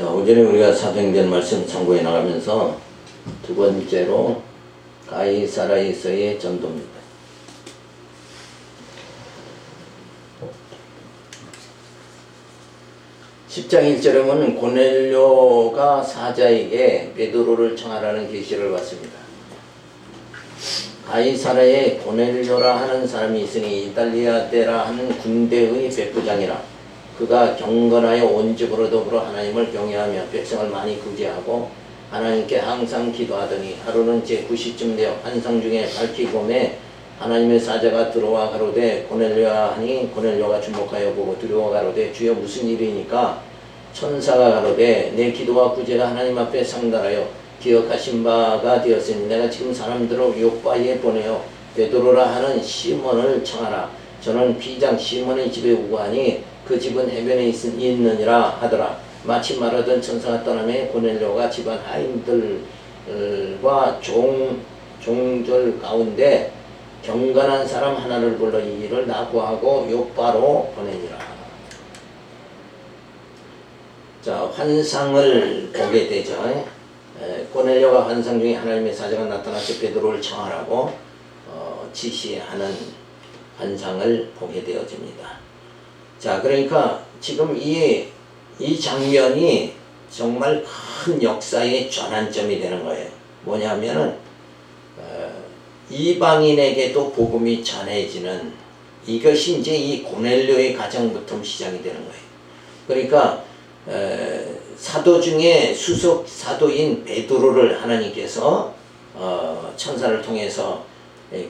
자, 오전에 우리가 사도행전 말씀 참고해 나가면서 두 번째로 가이사라에서의 전도입니다. 10장 1절에 보면 고넬료가 사자에게 베드로를 청하라는 계시를 받습니다. 가이사라에 고넬료라 하는 사람이 있으니 이탈리아 때라 하는 군대의 백부장이라. 그가 경건하여 온 집으로 더불어 하나님을 경외하며 백성을 많이 구제하고 하나님께 항상 기도하더니 하루는 제9시쯤 되어 환상 중에 밝히 봄에 하나님의 사자가 들어와 가로되 고넬료야 하니 고넬료가 주목하여 보고 두려워 가로되 주여 무슨 일이니까 천사가 가로되 내 기도와 구제가 하나님 앞에 상달하여 기억하신 바가 되었으니 내가 지금 사람들을 요바에 보내어 베드로라 하는 시몬을 청하라. 저는 비장 시몬의 집에 우거하니 그 집은 해변에 있느니라 하더라. 마치 말하던 천사가 떠나매 고넬료가 집안 하인들과 종졸 가운데 경건한 사람 하나를 불러 이 일을 나고하고 요바로 보내니라. 자, 환상을 보게 되죠. 고넬료가 환상 중에 하나님의 사자가 나타나서 베드로를 청하라고 지시하는 환상을 보게 되어집니다. 자, 그러니까 지금 이 장면이 정말 큰 역사의 전환점이 되는 거예요. 뭐냐면은 이방인에게도 복음이 전해지는, 이것이 이제 이 고넬료의 가정부터 시작이 되는 거예요. 그러니까 사도 중에 수석 사도인 베드로를 하나님께서 천사를 통해서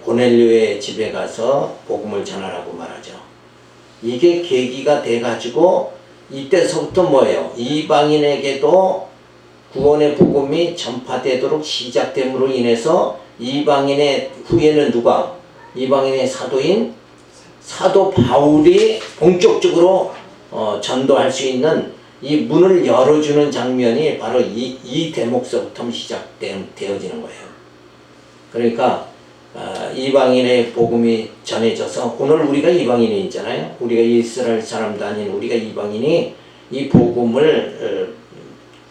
고넬료의 집에 가서 복음을 전하라고 말하죠. 이게 계기가 돼가지고 이때서부터 뭐예요? 이방인에게도 구원의 복음이 전파되도록 시작됨으로 인해서 이방인의 후에는 누가? 이방인의 사도인 사도 바울이 본격적으로 전도할 수 있는 이 문을 열어주는 장면이 바로 이 대목서부터 시작되어지는 거예요. 그러니까 이방인의 복음이 전해져서, 오늘 우리가 이방인이 있잖아요. 우리가 이스라엘 사람도 아닌 우리가 이방인이 이 복음을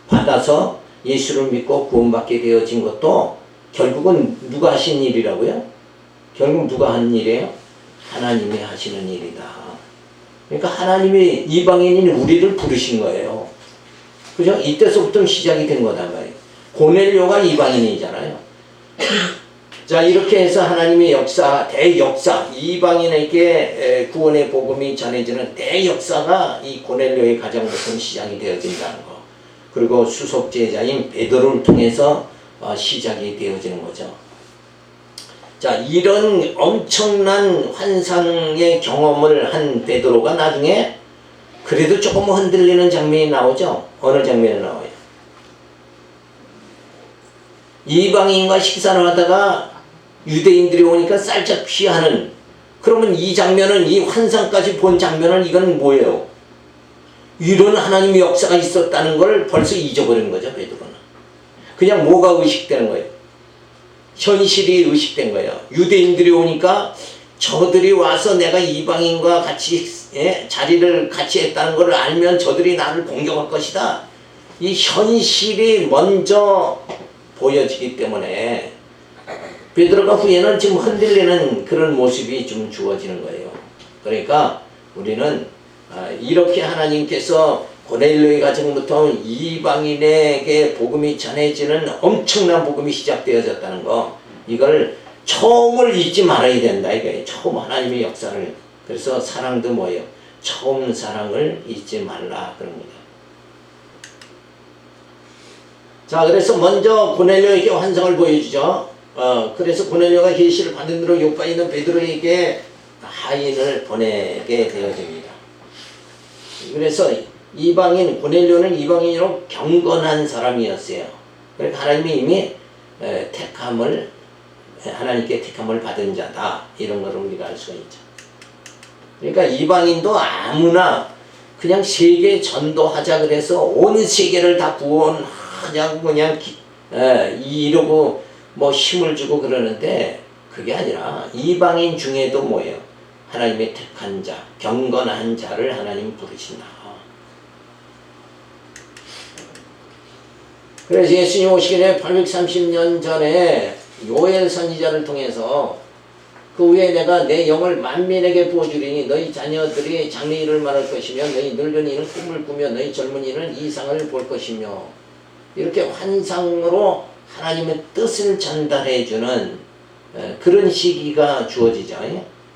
받아서 예수를 믿고 구원받게 되어진 것도 결국은 누가 하신 일이라고요? 결국 누가 한 일이에요? 하나님이 하시는 일이다. 그러니까 하나님이 이방인인 우리를 부르신 거예요. 그죠? 이때서부터 시작이 된 거다 말이에요. 고넬료가 이방인이잖아요. 자, 이렇게 해서 하나님의 역사, 대역사, 이방인에게 구원의 복음이 전해지는 대역사가 이 고넬료의 가정부터 시작이 되어진다는 거. 그리고 수석 제자인 베드로를 통해서 시작이 되어지는 거죠. 자, 이런 엄청난 환상의 경험을 한 베드로가 나중에 그래도 조금 흔들리는 장면이 나오죠. 어느 장면이 나와요? 이방인과 식사를 하다가 유대인들이 오니까 살짝 피하는, 그러면 이 장면은, 이 환상까지 본 장면은 이건 뭐예요? 이런 하나님의 역사가 있었다는 걸 벌써 잊어버린 거죠, 베드로는. 그냥 뭐가 의식되는 거예요? 현실이 의식된 거예요. 유대인들이 오니까 저들이 와서 내가 이방인과 같이 자리를 같이 했다는 걸 알면 저들이 나를 공격할 것이다. 이 현실이 먼저 보여지기 때문에 베드로가 후에는 지금 흔들리는 그런 모습이 좀 주어지는 거예요. 그러니까 우리는 이렇게 하나님께서 고넬료의 가정부터 이방인에게 복음이 전해지는 엄청난 복음이 시작되어졌다는 거, 이걸 처음을 잊지 말아야 된다 이거예요. 처음 하나님의 역사를. 그래서 사랑도 뭐예요? 처음 사랑을 잊지 말라 그런 거예요. 자, 그래서 먼저 고넬료에게 환상을 보여주죠. 그래서 고넬료가 계시를 받은 대로 요바에 있는 베드로에게 하인을 보내게 되어집니다. 그래서 이방인, 고넬료는 이방인으로 경건한 사람이었어요. 그러니까 하나님이 이미 하나님께 택함을 받은 자다, 이런 걸 우리가 알 수가 있죠. 그러니까 이방인도 아무나 그냥 세계 전도하자 그래서 온 세계를 다 구원하자고 그냥 이러고 뭐 힘을 주고 그러는데, 그게 아니라 이방인 중에도 뭐예요? 하나님의 택한 자, 경건한 자를 하나님 부르신다. 그래서 예수님 오시기 전에 830년 전에 요엘 선지자를 통해서 그 후에 내가 내 영을 만민에게 부어주리니 너희 자녀들이 장래일을 말할 것이며 너희 늙은이는 꿈을 꾸며 너희 젊은이는 이상을 볼 것이며 이렇게 환상으로 하나님의 뜻을 전달해주는 그런 시기가 주어지죠.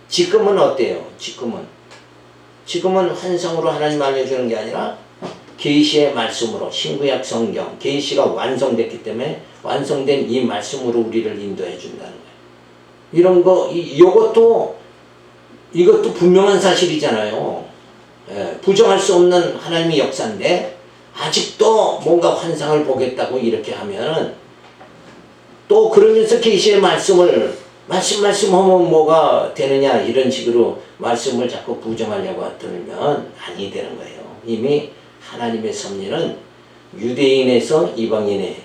지금은 어때요? 지금은 환상으로 하나님 알려주는 게 아니라 계시의 말씀으로 신구약 성경 계시가 완성됐기 때문에 완성된 이 말씀으로 우리를 인도해 준다는 거예요. 이런 거 이것도 분명한 사실이잖아요. 부정할 수 없는 하나님의 역사인데 아직도 뭔가 환상을 보겠다고 이렇게 하면 또 그러면서 계시의 말씀을 말씀하면 뭐가 되느냐 이런 식으로 말씀을 자꾸 부정하려고 들면 아니 되는 거예요. 이미 하나님의 섭리는 유대인에서 이방인의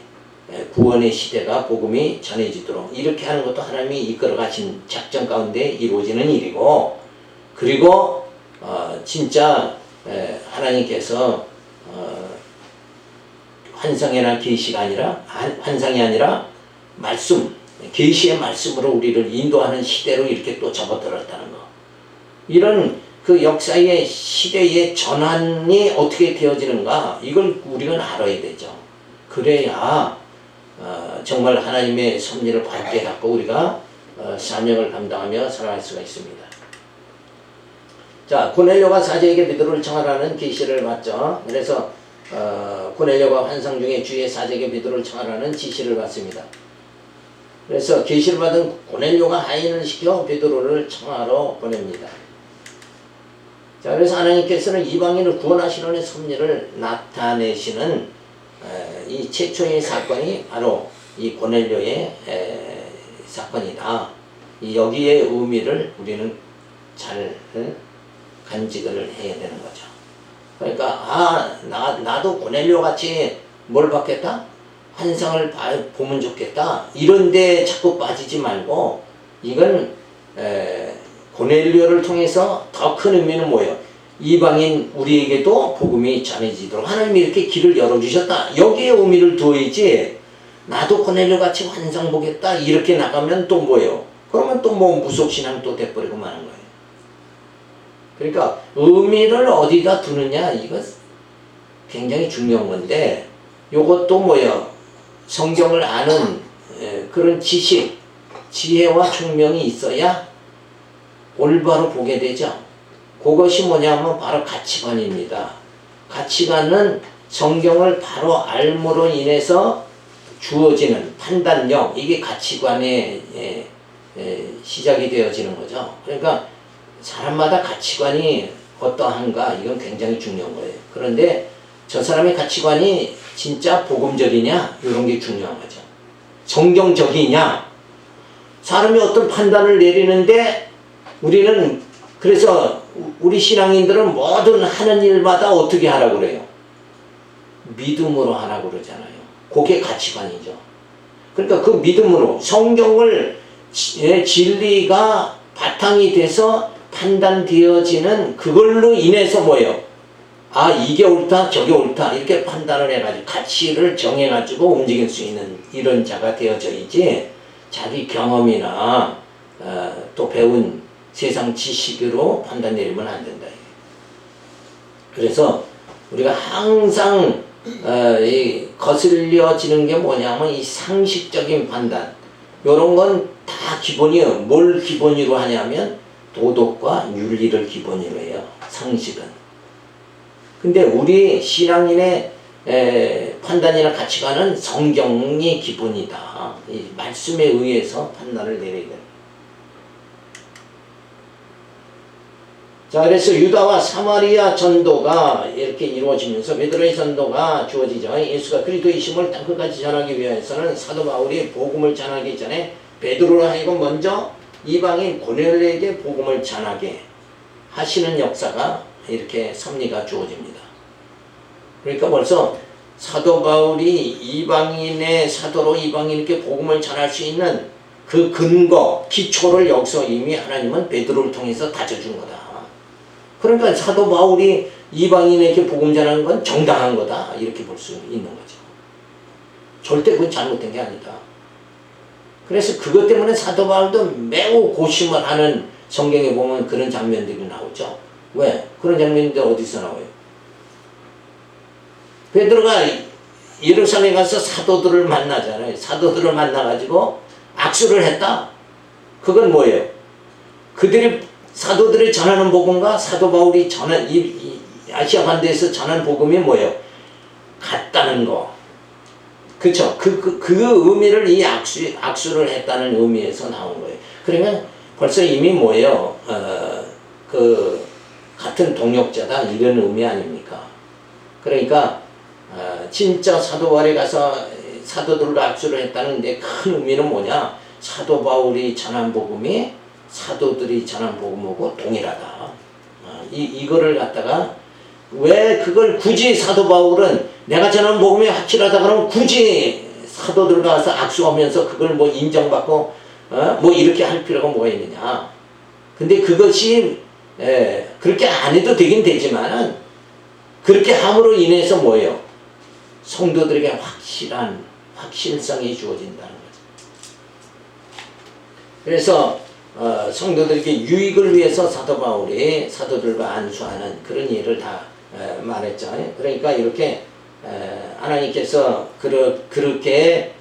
구원의 시대가 복음이 전해지도록 이렇게 하는 것도 하나님이 이끌어 가신 작전 가운데 이루어지는 일이고, 그리고 진짜 하나님께서 환상이 아니라 말씀, 계시의 말씀으로 우리를 인도하는 시대로 이렇게 또 접어들었다는 거. 이런 그 역사의 시대의 전환이 어떻게 되어지는가, 이걸 우리가 알아야 되죠. 그래야 정말 하나님의 섭리를 밝게 갖고 우리가 사명을 감당하며 살아갈 수가 있습니다. 자, 고넬료가 사제에게 베드로를 청하라는 계시를 받죠. 그래서 고넬료가 환상 중에 주의 사제에게 베드로를 청하라는 지시를 받습니다. 그래서 계시를 받은 고넬료가 하인을 시켜 베드로를 청하러 보냅니다. 자, 그래서 하나님께서는 이방인을 구원하시는 섭리를 나타내시는 이 최초의 사건이 바로 이 고넬료의 사건이다. 여기에 의미를 우리는 잘 간직을 해야 되는 거죠. 그러니까 나도 고넬료 같이 뭘 받겠다? 환상을 보면 좋겠다. 이런데 자꾸 빠지지 말고, 이건 고넬료를 통해서 더 큰 의미는 뭐예요? 이방인 우리에게도 복음이 전해지도록 하나님이 이렇게 길을 열어주셨다. 여기에 의미를 두어야지, 나도 고넬료 같이 환상 보겠다 이렇게 나가면 또 뭐예요? 그러면 또 뭐 무속신앙 또 돼버리고 마는 거예요. 그러니까 의미를 어디다 두느냐, 이거 굉장히 중요한 건데, 요것도 뭐예요? 성경을 아는 그런 지식, 지혜와 총명이 있어야 올바로 보게 되죠. 그것이 뭐냐면 바로 가치관입니다. 가치관은 성경을 바로 알므로 인해서 주어지는 판단력, 이게 가치관의 시작이 되어지는 거죠. 그러니까 사람마다 가치관이 어떠한가, 이건 굉장히 중요한 거예요. 그런데 저 사람의 가치관이 진짜 복음적이냐, 이런 게 중요한 거죠. 성경적이냐, 사람이 어떤 판단을 내리는데 우리는, 그래서 우리 신앙인들은 모든 하는 일마다 어떻게 하라고 그래요? 믿음으로 하라고 그러잖아요. 그게 가치관이죠. 그러니까 그 믿음으로 성경을 진리가 바탕이 돼서 판단되어지는 그걸로 인해서 뭐예요? 이게 옳다, 저게 옳다, 이렇게 판단을 해가지고 가치를 정해가지고 움직일 수 있는 이런 자가 되어져야지, 자기 경험이나 또 배운 세상 지식으로 판단 내리면 안 된다. 그래서 우리가 항상 거슬려지는 게 뭐냐면 이 상식적인 판단, 요런 건 다 기본이에요. 뭘 기본으로 하냐면 도덕과 윤리를 기본으로 해요. 상식은. 근데 우리 신앙인의 판단이나 가치관은 성경이 기본이다. 이 말씀에 의해서 판단을 내려야 돼요. 자, 그래서 유다와 사마리아 전도가 이렇게 이루어지면서 베드로의 전도가 주어지죠. 예수가 그리스도이심을 땅끝까지 전하기 위해서는 사도 바울이 복음을 전하기 전에 베드로로 하여금 먼저 이방인 고넬료에게 복음을 전하게 하시는 역사가 이렇게 섭리가 주어집니다. 그러니까 벌써 사도 바울이 이방인의 사도로 이방인에게 복음을 전할 수 있는 그 근거, 기초를 여기서 이미 하나님은 베드로를 통해서 다져준 거다. 그러니까 사도 바울이 이방인에게 복음 전하는 건 정당한 거다, 이렇게 볼 수 있는 거죠. 절대 그건 잘못된 게 아니다. 그래서 그것 때문에 사도 바울도 매우 고심을 하는, 성경에 보면 그런 장면들이 나오죠. 왜? 그런 장면들이 어디서 나와요? 베드로가 예루살렘에 가서 사도들을 만나잖아요. 사도들을 만나가지고 악수를 했다. 그건 뭐예요? 그들이 사도들이 전하는 복음과 사도 바울이 전한 이 아시아 반도에서 전한 복음이 뭐예요? 같다는 거. 그쵸? 그 의미를 이 악수를 했다는 의미에서 나온 거예요. 그러면 벌써 이미 뭐예요? 그 같은 동역자다 이런 의미 아닙니까? 그러니까 진짜 사도 바울에 가서 사도들과 악수를 했다는 데 큰 의미는 뭐냐? 사도 바울이 전한 복음이 사도들이 전한 복음하고 동일하다. 이거를 갖다가 왜 그걸 굳이 사도 바울은 내가 전한 복음이 확실하다 그러면 굳이 사도들과 가서 악수하면서 그걸 뭐 인정받고 뭐 이렇게 할 필요가 뭐가 있느냐? 근데 그것이 그렇게 안 해도 되긴 되지만은 그렇게 함으로 인해서 뭐예요? 성도들에게 확실성이 주어진다는 거죠. 그래서 성도들에게 유익을 위해서 사도 바울이 사도들과 안수하는 그런 일을 다 말했죠. 그러니까 이렇게 하나님께서 그렇게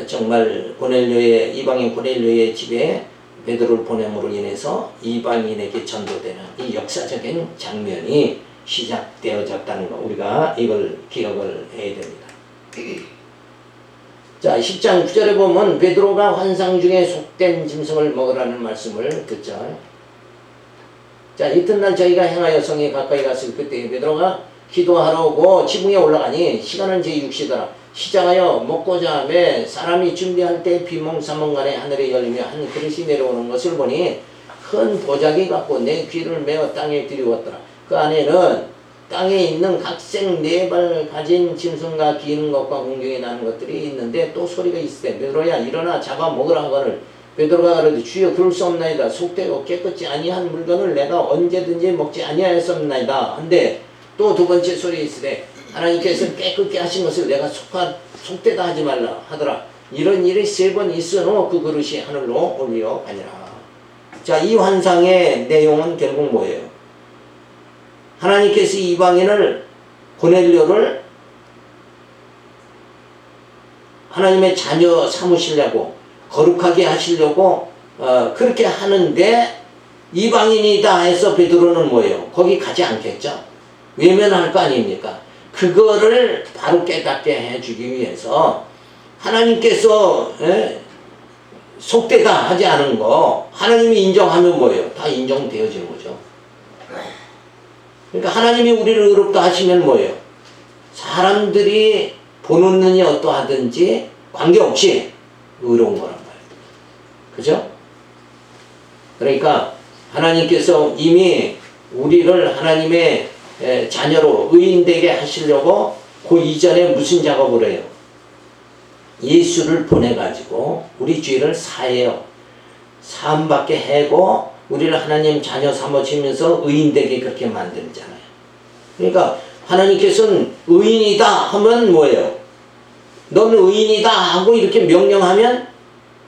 정말 이방인 고넬료의 집에 베드로를 보냄으로 인해서 이방인에게 전도되는 이 역사적인 장면이 시작되어졌다는 거, 우리가 이걸 기억을 해야 됩니다. 자, 10장 9절에 보면 베드로가 환상 중에 속된 짐승을 먹으라는 말씀을 듣죠. 자, 이튿날 저희가 행하여 성에 가까이 갔을 그때 베드로가 기도하러 오고 지붕에 올라가니 시간은 제6시더라. 시작하여 먹고자 하며 사람이 준비할 때 비몽사몽간에 하늘이 열리며 한 그릇이 내려오는 것을 보니 큰 보자기 같고 내 귀를 메어 땅에 들이웠더라. 그 안에는 땅에 있는 각색 4발 가진 짐승과 기는 것과 공경이 나는 것들이 있는데 또 소리가 있으되 베드로야 일어나 잡아 먹으라 하거늘 베드로가 가로되 주여 그럴 수 없나이다. 속되고 깨끗지 아니한 물건을 내가 언제든지 먹지 아니하였었나이다. 한데 또 두 번째 소리 있으되 하나님께서 깨끗게 하신 것을 내가 속되다 하지 말라 하더라. 이런 일이 3번 있으므로 그 그릇이 하늘로 올려가니라. 자, 이 환상의 내용은 결국 뭐예요? 하나님께서 이방인을 고넬료를 하나님의 자녀 삼으시려고 거룩하게 하시려고 그렇게 하는데 이방인이다 해서 베드로는 뭐예요? 거기 가지 않겠죠? 외면할 거 아닙니까? 그거를 바로 깨닫게 해주기 위해서 하나님께서 속되다 하지 않은 거 하나님이 인정하면 뭐예요? 다 인정되어지는 거죠. 그러니까 하나님이 우리를 의롭다 하시면 뭐예요? 사람들이 보는 눈이 어떠하든지 관계없이 의로운 거란 말이에요. 그죠? 그러니까 하나님께서 이미 우리를 하나님의 자녀로 의인되게 하시려고 그 이전에 무슨 작업을 해요? 예수를 보내가지고 우리 죄를 사해요. 사함받게 하고 우리를 하나님 자녀 삼으시면서 의인되게 그렇게 만들잖아요. 그러니까 하나님께서는 의인이다 하면 뭐예요? 너는 의인이다 하고 이렇게 명령하면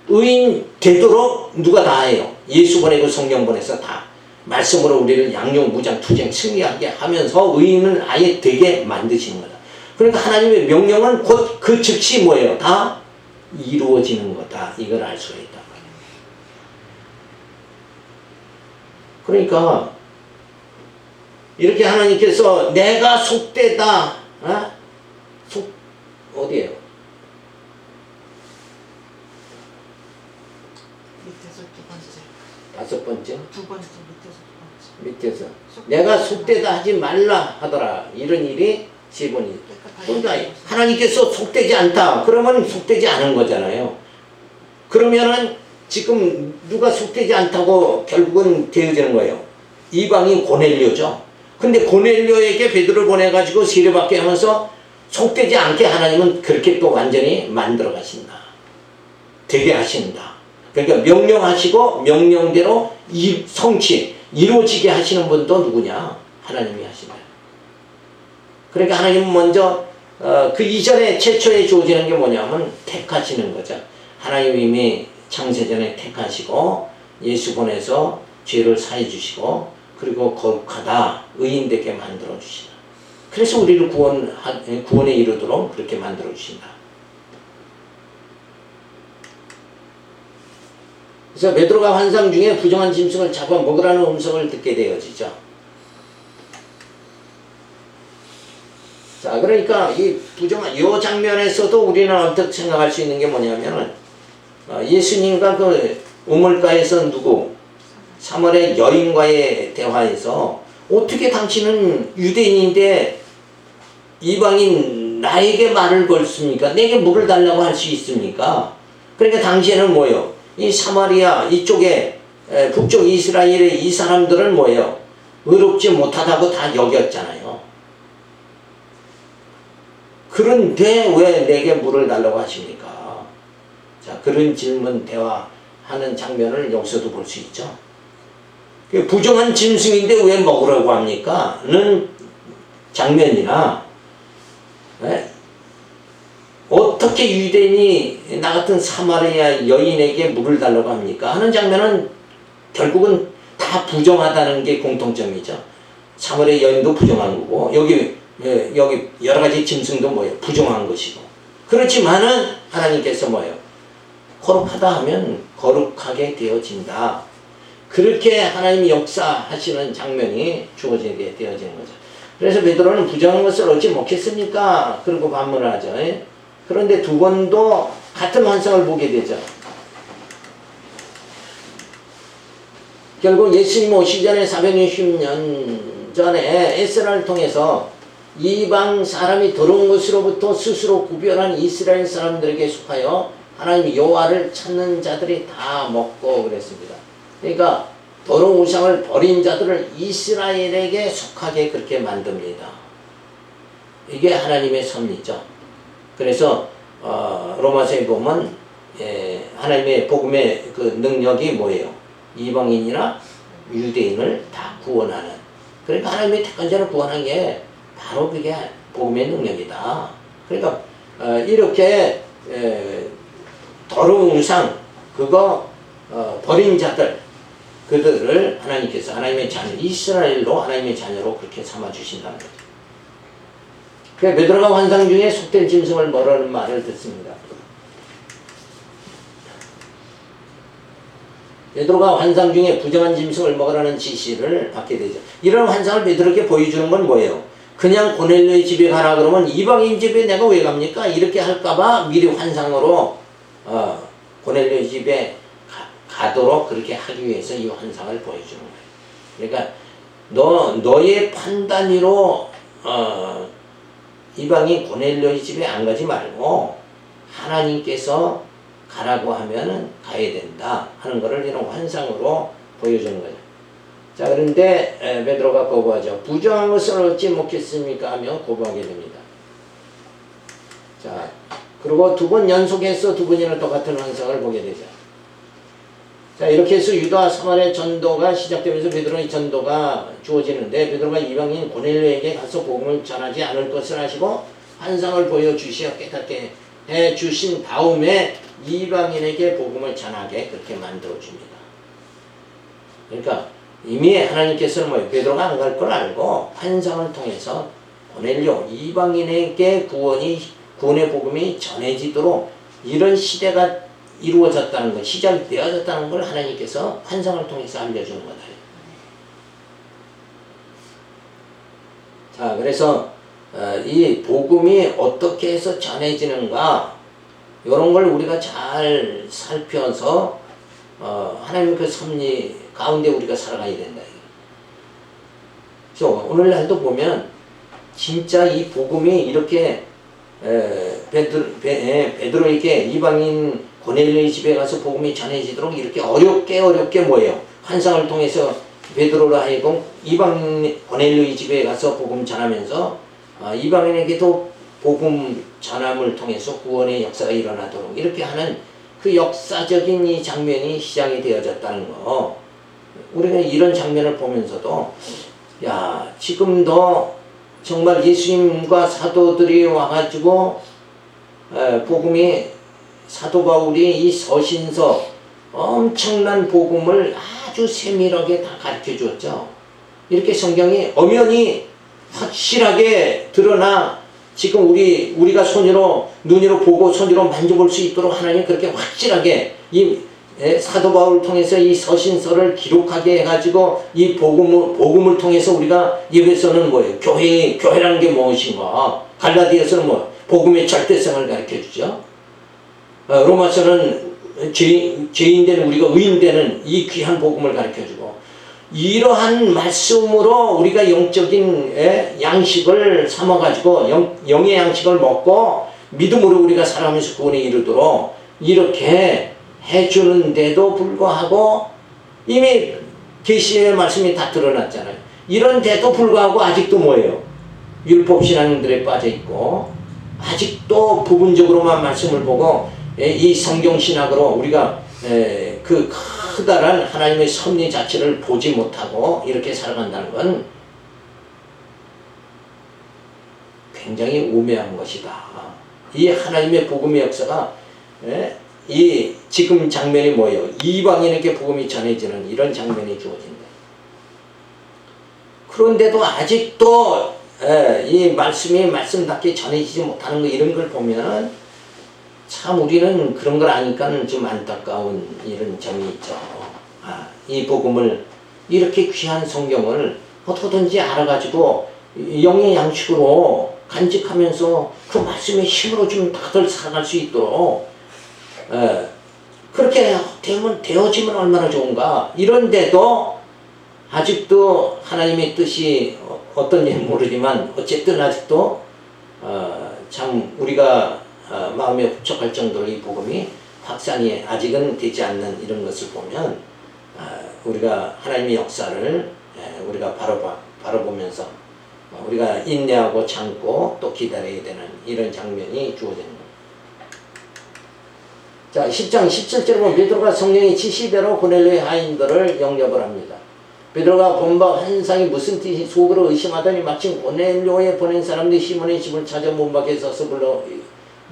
의인 되도록 누가 다 해요? 예수 보내고 성령 보내서 다 말씀으로 우리를 양용 무장 투쟁 승리하게 하면서 의인은 아예 되게 만드시는 거다. 그러니까 하나님의 명령은 곧 그 즉시 뭐예요? 다 이루어지는 거다. 이걸 알 수가 있다. 그러니까 이렇게 하나님께서 내가 속되다. 어디에요? 밑에서 두 번째. 다섯 번째? 두 번째 밑에서 두 번째. 밑에서 내가 속되다 하지 말라 하더라. 이런 일이 3번이. 그러니까 하나님께서 속되지 않다. 그러면 속되지 않은 거잖아요. 그러면은 지금 누가 속되지 않다고 결국은 되어지는 거예요. 이방인 고넬료죠. 근데 고넬료에게 베드로를 보내가지고 세례받게 하면서 속되지 않게 하나님은 그렇게 또 완전히 만들어 가신다. 되게 하신다. 그러니까 명령하시고 명령대로 이루어지게 하시는 분도 누구냐? 하나님이 하신다. 그러니까 하나님은 먼저 그 이전에 최초에 주어지는 게 뭐냐면 택하시는 거죠. 하나님이 창세전에 택하시고 예수 보내서 죄를 사해 주시고 그리고 거룩하다 의인되게 만들어 주시다. 그래서 우리를 구원에 이르도록 그렇게 만들어 주신다. 그래서 베드로가 환상 중에 부정한 짐승을 잡아 먹으라는 음성을 듣게 되어지죠. 자, 그러니까 이 장면에서도 우리는 어떻게 생각할 수 있는 게 뭐냐면은 예수님과 그 우물가에서 사마리아 여인과의 대화에서 어떻게 당신은 유대인인데 이방인 나에게 말을 걸습니까? 내게 물을 달라고 할 수 있습니까? 그러니까 당시에는 뭐예요? 이 사마리아 이쪽에 북쪽 이스라엘의 이 사람들은 뭐예요? 의롭지 못하다고 다 여겼잖아요. 그런데 왜 내게 물을 달라고 하십니까? 자, 그런 질문 대화하는 장면을 여기서도 볼 수 있죠. 부정한 짐승인데 왜 먹으라고 합니까? 는 장면이나 어떻게 유대인이 나 같은 사마리아 여인에게 물을 달라고 합니까? 하는 장면은 결국은 다 부정하다는 게 공통점이죠. 사마리아 여인도 부정한 거고 여기 여러 가지 짐승도 뭐예요? 부정한 것이고. 그렇지만은 하나님께서 뭐예요? 거룩하다 하면 거룩하게 되어진다. 그렇게 하나님이 역사하시는 장면이 주어지게 되어지는 거죠. 그래서 베드로는 부정한 것을 어찌 먹겠습니까? 그러고 반문을 하죠. 그런데 두 번도 같은 환상을 보게 되죠. 결국 예수님 오시기 전에 460년 전에 에스라를 통해서 이방 사람이 더러운 것으로부터 스스로 구별한 이스라엘 사람들에게 속하여 하나님 여호와를 찾는 자들이 다 먹고 그랬습니다. 그러니까 더러운 우상을 버린 자들을 이스라엘에게 속하게 그렇게 만듭니다. 이게 하나님의 섭리죠. 그래서 로마서에 보면 하나님의 복음의 그 능력이 뭐예요? 이방인이나 유대인을 다 구원하는. 그러니까 하나님의 택한 자를 구원한 게 바로 그게 복음의 능력이다. 그러니까 이렇게 더러운 우상 그거 버린 자들 그들을 하나님께서 하나님의 자녀 이스라엘로 하나님의 자녀로 그렇게 삼아 주신다는 거죠. 그래서 베드로가 환상 중에 속된 짐승을 먹으라는 말을 듣습니다. 베드로가 환상 중에 부정한 짐승을 먹으라는 지시를 받게 되죠. 이런 환상을 베드로에게 보여주는 건 뭐예요? 그냥 고넬료의 집에 가라 그러면 이방인 집에 내가 왜 갑니까? 이렇게 할까봐 미리 환상으로 고넬료의 집에 가도록 그렇게 하기 위해서 이 환상을 보여주는 거예요. 그러니까 너의 판단으로 이방인 고넬료의 집에 안 가지 말고 하나님께서 가라고 하면은 가야 된다 하는 것을 이런 환상으로 보여주는 거죠. 자, 그런데 베드로가 거부하죠. 부정한 것을 어찌 먹겠습니까? 하며 거부하게 됩니다. 자, 그리고 두 번 연속해서 두 번이나 똑같은 환상을 보게 되죠. 자, 이렇게 해서 유다 사마리아 전도가 시작되면서 베드로의 전도가 주어지는데 베드로가 이방인 고넬료에게 가서 복음을 전하지 않을 것을 아시고 환상을 보여주시어 깨닫게 해주신 다음에 이방인에게 복음을 전하게 그렇게 만들어줍니다. 그러니까 이미 하나님께서는 뭐예요? 베드로가 안 갈 걸 알고 환상을 통해서 고넬료 이방인에게 구원의 복음이 전해지도록 이런 시대가 이루어졌다는 것, 시작이 되어졌다는 걸 하나님께서 환상을 통해서 알려주는 거다. 자, 그래서 이 복음이 어떻게 해서 전해지는가 이런 걸 우리가 잘 살펴서 하나님의 그 섭리 가운데 우리가 살아가야 된다. 그래서 오늘날도 보면 진짜 이 복음이 이렇게 베드로에게 이방인 고넬료의 집에 가서 복음이 전해지도록 이렇게 어렵게 뭐예요? 환상을 통해서 베드로로 하여금 이방인 고넬료의 집에 가서 복음 전하면서 이방인에게도 복음 전함을 통해서 구원의 역사가 일어나도록 이렇게 하는 그 역사적인 이 장면이 시작이 되어졌다는 거. 우리가 이런 장면을 보면서도 야, 지금도 정말 예수님과 사도들이 와가지고 복음이 사도 바울이 이 서신서 엄청난 복음을 아주 세밀하게 다 가르쳐 줬죠. 이렇게 성경이 엄연히 확실하게 드러나 지금 우리가 눈으로 보고 손으로 만져볼 수 있도록 하나님 그렇게 확실하게 이 사도 바울을 통해서 이 서신서를 기록하게 해가지고 이 복음을 통해서 우리가 예배서는 뭐예요? 교회라는 게 무엇인가? 갈라디아서는 뭐 복음의 절대성을 가르쳐 주죠. 로마서는 죄인된 우리가 의인되는 이 귀한 복음을 가르쳐 주고, 이러한 말씀으로 우리가 영적인 양식을 삼아가지고 영의 양식을 먹고 믿음으로 우리가 살아가면서 구원에 이르도록 이렇게 해주는데도 불구하고 이미 계시의 말씀이 다 드러났잖아요. 이런데도 불구하고 아직도 뭐예요? 율법신앙들에 빠져있고 아직도 부분적으로만 말씀을 보고 이 성경신학으로 우리가 그 크다란 하나님의 섭리 자체를 보지 못하고 이렇게 살아간다는 건 굉장히 우매한 것이다. 이 하나님의 복음의 역사가 이 지금 장면이 뭐예요? 이방인에게 복음이 전해지는 이런 장면이 주어진다. 그런데도 아직도 이 말씀이 말씀답게 전해지지 못하는 거, 이런 걸 보면 참 우리는 그런 걸 아니까 좀 안타까운 이런 점이 있죠. 이 복음을, 이렇게 귀한 성경을 어떻게든지 알아가지고 영의 양식으로 간직하면서 그 말씀의 힘으로 좀 다들 살아갈 수 있도록 그렇게 되어지면 얼마나 좋은가. 이런데도 아직도 하나님의 뜻이 어떤지 모르지만 어쨌든 아직도 참 우리가 마음에 흡족할 정도로 이 복음이 확산이 아직은 되지 않는 이런 것을 보면 우리가 하나님의 역사를 우리가 바라보면서 우리가 인내하고 참고 또 기다려야 되는 이런 장면이 주어집니다. 자, 10장 17절에 보면 베드로가 성령의 지시대로 고넬료의 하인들을 영접을 합니다. 베드로가 본 바 환상이 무슨 뜻이 속으로 의심하더니 마침 고넬료에 보낸 사람들이 시몬의 집을 찾아 문 밖에 서서 불러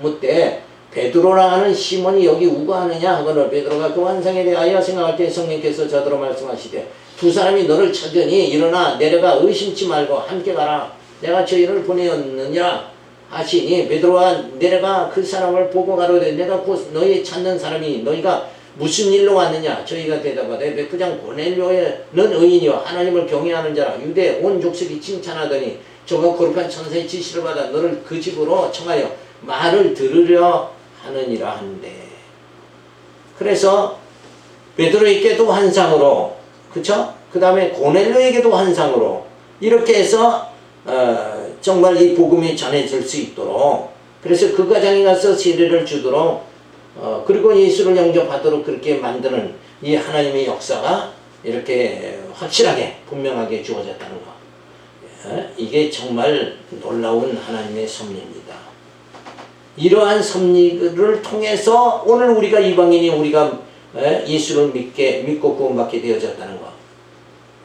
묻되 베드로라 하는 시몬이 여기 우거하느냐 하거늘 베드로가 그 환상에 대하여 생각할 때 성령께서 저더러 말씀하시되 두 사람이 너를 찾으니 일어나 내려가 의심치 말고 함께 가라. 내가 저희를 보내었느냐 하시니 베드로가 내려가 그 사람을 보고 가로되 내가 곧 너희 찾는 사람이 너희가 무슨 일로 왔느냐. 저희가 대답하되 백부장 고넬료는 의인이요 하나님을 경외하는 자라 유대 온 족속이 칭찬하더니 저가 거룩한 천사의 지시를 받아 너를 그 집으로 청하여 말을 들으려 하느니라 한데. 그래서 베드로에게도 환상으로, 그쵸? 그 다음에 고넬료에게도 환상으로 이렇게 해서 정말 이 복음이 전해질 수 있도록, 그래서 그 가정에 가서 세례를 주도록 그리고 예수를 영접하도록 그렇게 만드는 이 하나님의 역사가 이렇게 확실하게 분명하게 주어졌다는 것, 이게 정말 놀라운 하나님의 섭리입니다. 이러한 섭리를 통해서 오늘 우리가 이방인이 우리가 예수를 믿고 구원받게 되어졌다는 것,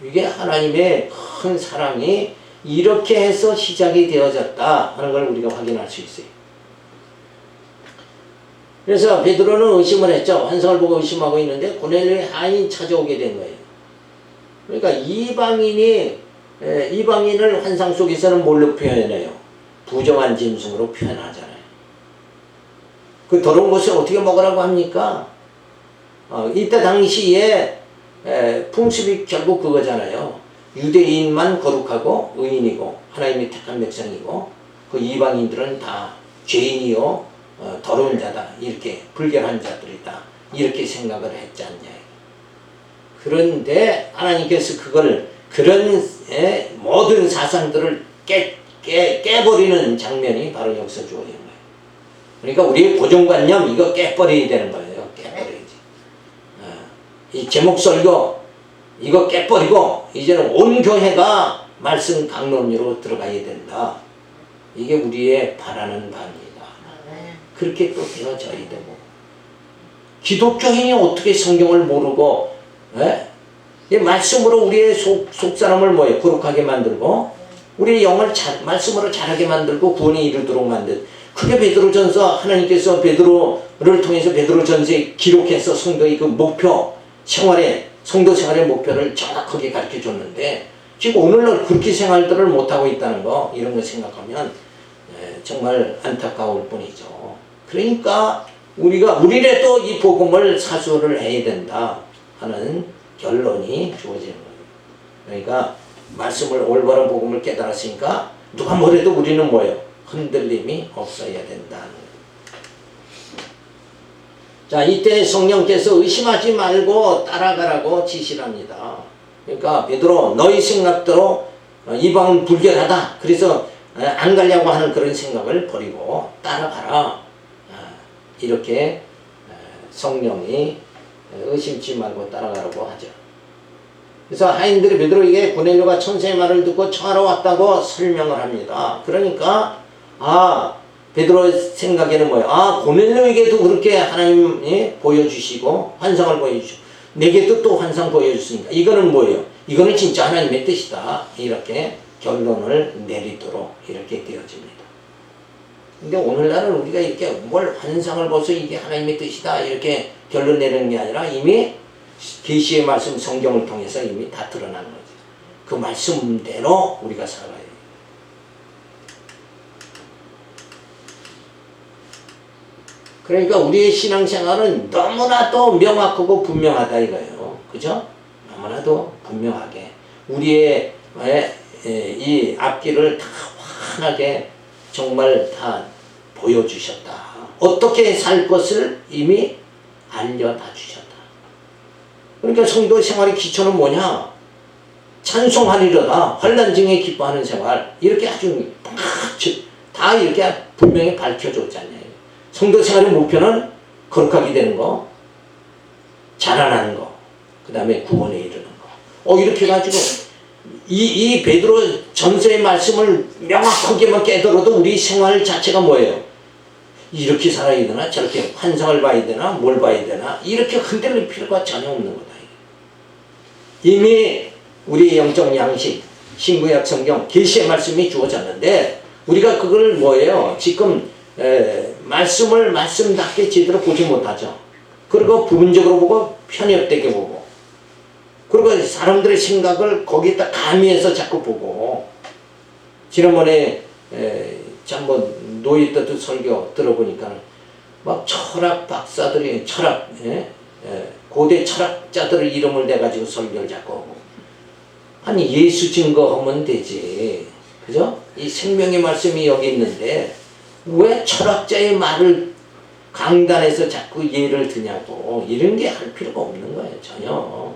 이게 하나님의 큰 사랑이 이렇게 해서 시작이 되어졌다 하는 걸 우리가 확인할 수 있어요. 그래서 베드로는 의심을 했죠. 환상을 보고 의심하고 있는데 고넬료의 하인이 찾아오게 된 거예요. 그러니까 이방인을 환상 속에서는 뭘로 표현해요? 부정한 짐승으로 표현하잖아요. 그 더러운 것을 어떻게 먹으라고 합니까? 이때 당시에 풍습이 결국 그거잖아요. 유대인만 거룩하고 의인이고 하나님의 택한 백성이고 그 이방인들은 다 죄인이요 더러운 자다, 이렇게 불결한 자들이다, 이렇게 생각을 했지 않냐. 그런데 하나님께서 그런 모든 사상들을 깨버리는 장면이 바로 여기서 주어진 거예요. 그러니까 우리의 고정관념 이거 깨버려야 되는 거예요. 깨버려야지. 이 제목 설교 이거 깨버리고 이제는 온 교회가 말씀 강론으로 들어가야 된다. 이게 우리의 바라는 바입니다. 그렇게 또 되어져야 되고, 기독교인이 어떻게 성경을 모르고 이 말씀으로 우리의 속사람을 거룩하게 만들고 우리 영을 말씀으로 자라게 만들고 구원에 이르도록 만든, 그게 베드로전서, 하나님께서 베드로를 통해서 베드로전서에 기록해서 성도의 그 목표 성도 생활의 목표를 정확하게 가르쳐 줬는데, 지금 오늘날 그렇게 생활들을 못하고 있다는 거, 이런 거 생각하면 정말 안타까울 뿐이죠. 그러니까 우리라도 이 복음을 사수를 해야 된다 하는 결론이 주어지는 거예요. 그러니까 말씀을, 올바른 복음을 깨달았으니까 누가 뭐래도 우리는 뭐예요? 흔들림이 없어야 된다는 거예요. 자, 이때 성령께서 의심하지 말고 따라가라고 지시합니다. 그러니까 베드로, 너희 생각대로 이방은 불결하다, 그래서 안 가려고 하는 그런 생각을 버리고 따라가라, 이렇게 성령이 의심치 말고 따라가라고 하죠. 그래서 하인들이 베드로에게 고넬료가 천사의 말을 듣고 청하러 왔다고 설명을 합니다. 그러니까 베드로 생각에는 뭐예요? 고넬료에게도 그렇게 하나님이 보여주시고 환상을 보여주시고 내게도 또 환상 보여주시니까 이거는 뭐예요? 이거는 진짜 하나님의 뜻이다, 이렇게 결론을 내리도록 이렇게 되어집니다. 근데 오늘날은 우리가 이렇게 뭘 환상을 봐서 이게 하나님의 뜻이다 이렇게 결론 내리는 게 아니라 이미 계시의 말씀, 성경을 통해서 이미 다 드러난 거죠. 그 말씀대로 우리가 살아야 해요. 그러니까 우리의 신앙생활은 너무나도 명확하고 분명하다 이거예요. 그죠? 너무나도 분명하게 우리의 이 앞길을 다 환하게 정말 다 보여주셨다. 어떻게 살 것을 이미 알려다 주셨다. 그러니까 성도 생활의 기초는 뭐냐? 찬송하리로다, 환난 중에 기뻐하는 생활, 이렇게 아주 다 이렇게 분명히 밝혀줬잖아요. 성도 생활의 목표는 거룩하게 되는 거, 자라나는 거, 그 다음에 구원에 이르는 거. 이렇게 해가지고 이 베드로 전서의 말씀을 명확하게만 깨달아도 우리 생활 자체가 뭐예요? 이렇게 살아야 되나? 저렇게 환상을 봐야 되나? 뭘 봐야 되나? 이렇게 흔들릴 필요가 전혀 없는 거다. 이미 우리의 영적 양식, 신구약 성경, 계시의 말씀이 주어졌는데 우리가 그걸 뭐예요? 지금 말씀을 말씀답게 제대로 보지 못하죠. 그리고 부분적으로 보고 편협되게 보고, 그리고 사람들의 생각을 거기다 가미해서 자꾸 보고. 지난번에 한번 노예떠드 설교 들어보니까 막 철학 박사들이 고대 철학자들의 이름을 대가지고 설교를 자꾸 하고, 아니 예수 증거하면 되지, 그죠? 이 생명의 말씀이 여기 있는데 왜 철학자의 말을 강단에서 자꾸 예를 드냐고. 이런 게 할 필요가 없는 거예요, 전혀.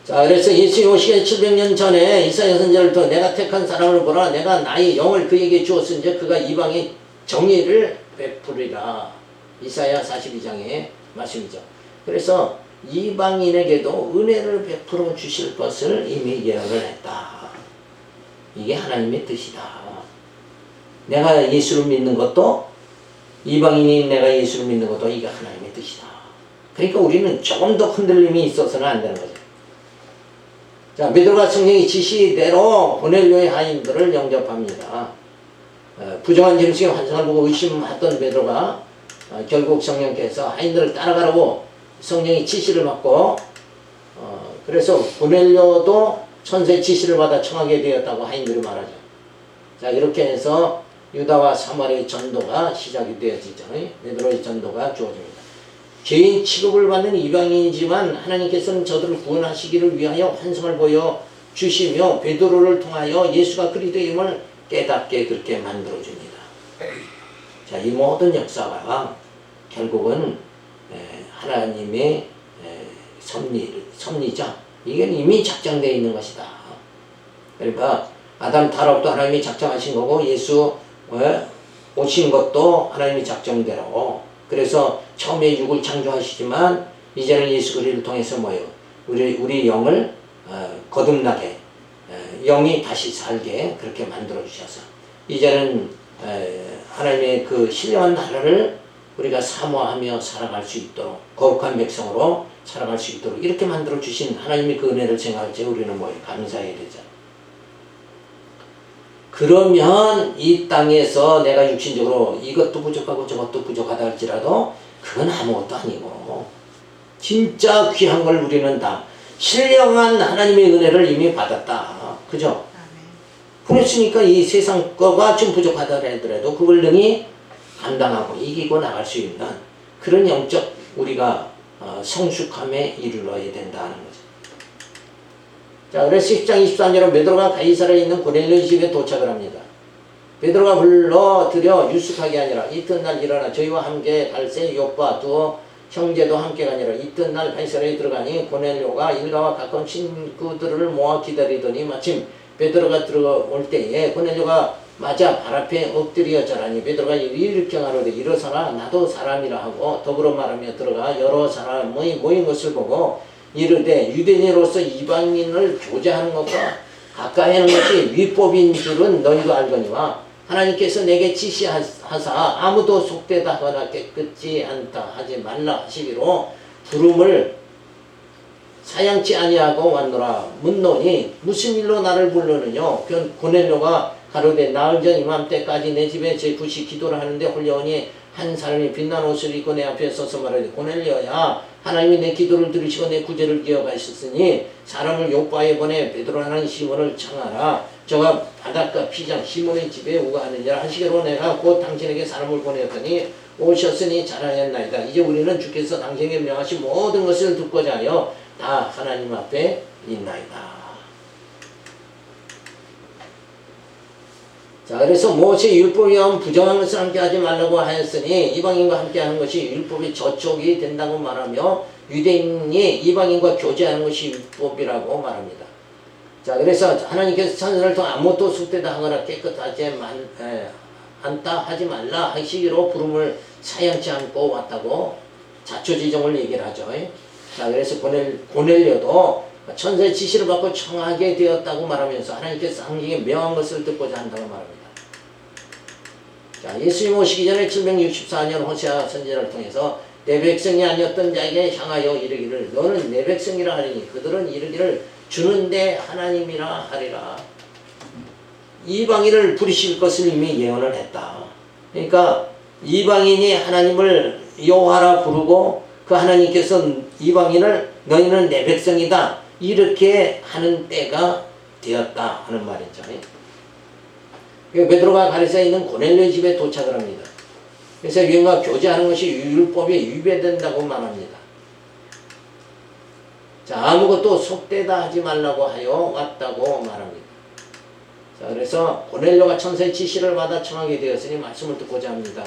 자, 그래서 예수님 오시기 700년 전에 이사야 선지자를 통해 내가 택한 사람을 보라, 내가 나의 영을 그에게 주었은지 그가 이방의 정의를 베푸리라. 이사야 42장의 말씀이죠. 그래서 이방인에게도 은혜를 베풀어 주실 것을 이미 예언을 했다. 이게 하나님의 뜻이다. 내가 예수를 믿는 것도, 이방인이 내가 예수를 믿는 것도 이게 하나님의 뜻이다. 그러니까 우리는 조금 더 흔들림이 있어서는 안 되는 거죠. 자, 베드로가 성령의 지시대로 고넬료의 하인들을 영접합니다. 부정한 점식의 환상을 보고 의심했던 베드로가 결국 성령께서 하인들을 따라가라고 성령의 지시를 받고, 그래서 고넬료도 천사의 지시를 받아 청하게 되었다고 하인들이 말하죠. 자, 이렇게 해서 유다와 사마리아의 전도가 시작이 되어지죠. 베드로의 전도가 주어집니다. 죄인 취급을 받는 이방인이지만 하나님께서는 저들을 구원하시기를 위하여 환상을 보여주시며 베드로를 통하여 예수가 그리스도임을 깨닫게 그렇게 만들어줍니다. 자, 이 모든 역사가 결국은 하나님의 섭리죠. 이게 이미 작정되어 있는 것이다. 그러니까 아담 타락도 하나님이 작정하신 거고, 예수 오신 것도 하나님이 작정대로. 그래서 처음에 육을 창조하시지만 이제는 예수 그리스도를 통해서 뭐예요? 우리 영을 거듭나게, 영이 다시 살게 그렇게 만들어 주셔서 이제는 하나님의 그 신령한 나라를 우리가 사모하며 살아갈 수 있도록 거룩한 백성으로 살아갈 수 있도록 이렇게 만들어 주신 하나님의 그 은혜를 생각할 때 우리는 뭐예요? 감사해야 되죠. 그러면 이 땅에서 내가 육신적으로 이것도 부족하고 저것도 부족하다 할지라도 그건 아무것도 아니고 진짜 귀한 걸 우리는 다 신령한 하나님의 은혜를 이미 받았다. 그죠? 그랬으니까 이 세상 거가 좀 부족하다 하더라도 그걸 능히 감당하고 이기고 나갈 수 있는 그런 영적 우리가 성숙함에 이르러야 된다는 거죠. 자, 그래서 10장 24절로 베드로가 가이사랴에 있는 고넬료 집에 도착을 합니다. 베드로가 불러들여 유숙하게 하니라. 이튿날 일어나 저희와 함께 갈새 요빠 두어 형제도 함께 가니라. 이튿날 가이사랴에 들어가니 고넬료가 일가와 가까운 친구들을 모아 기다리더니 마침 베드로가 들어올 때에 고넬료가 맞아 발 앞에 엎드려 절하니 베드로가 이렇게 가로되 일어서라 나도 사람이라 하고 더불어 말하며 들어가 여러 사람의 모인 것을 보고 이르되 유대인으로서 이방인을 교제하는 것과 가까이 하는 것이 율법인 줄은 너희도 알거니와 하나님께서 내게 지시하사 아무도 속되다 하거나 깨끗지 않다 하지 말라 하시기로 부름을 사양치 아니하고 왔노라. 묻노니 무슨 일로 나를 부르느냐. 고넬료가 가로되 나흘 전 이맘때까지 내 집에 제 굿이 기도를 하는데 홀려오니 한 사람이 빛난 옷을 입고 내 앞에 서서 말하되 고넬료야 하나님이 내 기도를 들으시고 내 구제를 기억하셨으니 사람을 요빠에 보내 베드로라는 시몬을 청하라. 저가 바닷가 피장 시몬의 집에 우거하느니라 하시기로 내가 곧 당신에게 사람을 보내었더니 오셨으니 잘하였나이다. 이제 우리는 주께서 당신에게 명하신 모든 것을 듣고자 하여 다 하나님 앞에 있나이다. 자, 그래서 모세 율법이 하면 부정한 것을 함께 하지 말라고 하였으니 이방인과 함께 하는 것이 율법의 저촉이 된다고 말하며 유대인이 이방인과 교제하는 것이 율법이라고 말합니다. 자, 그래서 하나님께서 천사를 통해 아무것도 숭배다 하거나 깨끗하지 않다 하지 말라 하시기로 부름을 사양치 않고 왔다고 자초지종을 얘기를 하죠. 자, 그래서 고넬료도 천사의 지시를 받고 청하게 되었다고 말하면서 하나님께서 당신에게 명한 것을 듣고자 한다고 말합니다. 자, 예수님 오시기 전에 764년 호세아 선지자를 통해서 내 백성이 아니었던 자에게 향하여 이르기를 너는 내 백성이라 하리니 그들은 이르기를 주는데 하나님이라 하리라. 이방인을 부리실 것을 이미 예언을 했다. 그러니까 이방인이 하나님을 여호와라 부르고 그 하나님께서 이방인을 너희는 내 백성이다 이렇게 하는 때가 되었다 하는 말이죠. 베드로가 가이사랴에 있는 고넬료 집에 도착을 합니다. 그래서 유대인과 교제하는 것이 율법에 위배된다고 말합니다. 자, 아무것도 속되다 하지 말라고 하여 왔다고 말합니다. 자, 그래서 고넬료가 천사의 지시를 받아 청하게 되었으니 말씀을 듣고자 합니다.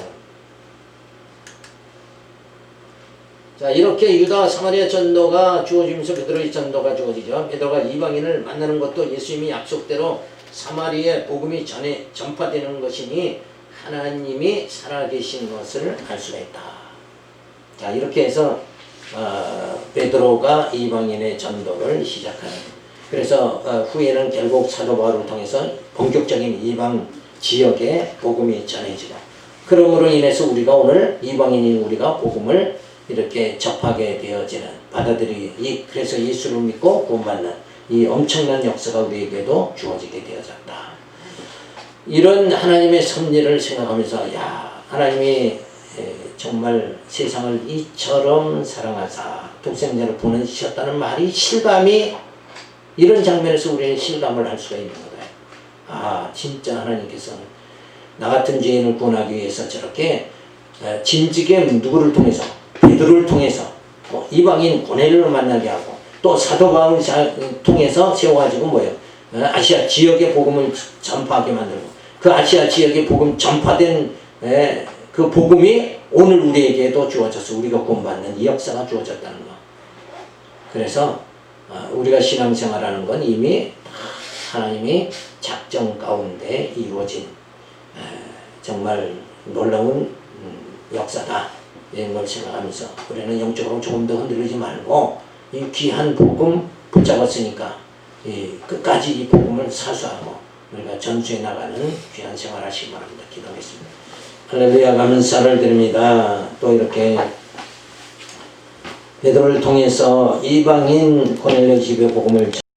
자, 이렇게 유다와 사마리아 전도가 주어지면서 베드로의 전도가 주어지죠. 베드로가 이방인을 만나는 것도 예수님이 약속대로 사마리아 복음이 전파되는 것이니 하나님이 살아계신 것을 알 수가 있다. 자, 이렇게 해서 베드로가 이방인의 전도를 시작하는. 그래서 후에는 결국 사도 바울을 통해서 본격적인 이방 지역에 복음이 전해지고, 그러므로 인해서 우리가 오늘 이방인인 우리가 복음을 이렇게 접하게 되어지는, 그래서 예수를 믿고 구원받는 이 엄청난 역사가 우리에게도 주어지게 되어졌다. 이런 하나님의 섭리를 생각하면서 하나님이 정말 세상을 이처럼 사랑하사 독생자를 보내주셨다는 말이 실감이, 이런 장면에서 우리는 실감을 할 수가 있는 거다. 진짜 하나님께서는 나 같은 죄인을 구원하기 위해서 저렇게 진즉에 누구를 통해서, 베드로를 통해서 이방인 고넬료를 만나게 하고 또 사도 바울을 통해서 세워가지고 아시아 지역의 복음을 전파하게 만들고, 그 아시아 지역의 복음 전파된 그 복음이 오늘 우리에게도 주어져서 우리가 구원받는 이 역사가 주어졌다는 거. 그래서 우리가 신앙생활하는 건 이미 하나님이 작정 가운데 이루어진 정말 놀라운 역사다, 이런 걸 생각하면서 우리는 영적으로 조금 더 흔들리지 말고 이 귀한 복음 붙잡았으니까 끝까지 이 복음을 사수하고 우리가 전수해 나가는 귀한 생활 하시기 바랍니다. 기도하겠습니다. 할렐루야. 감사를 드립니다. 또 이렇게 베드로를 통해서 이방인 고넬료 집에 복음을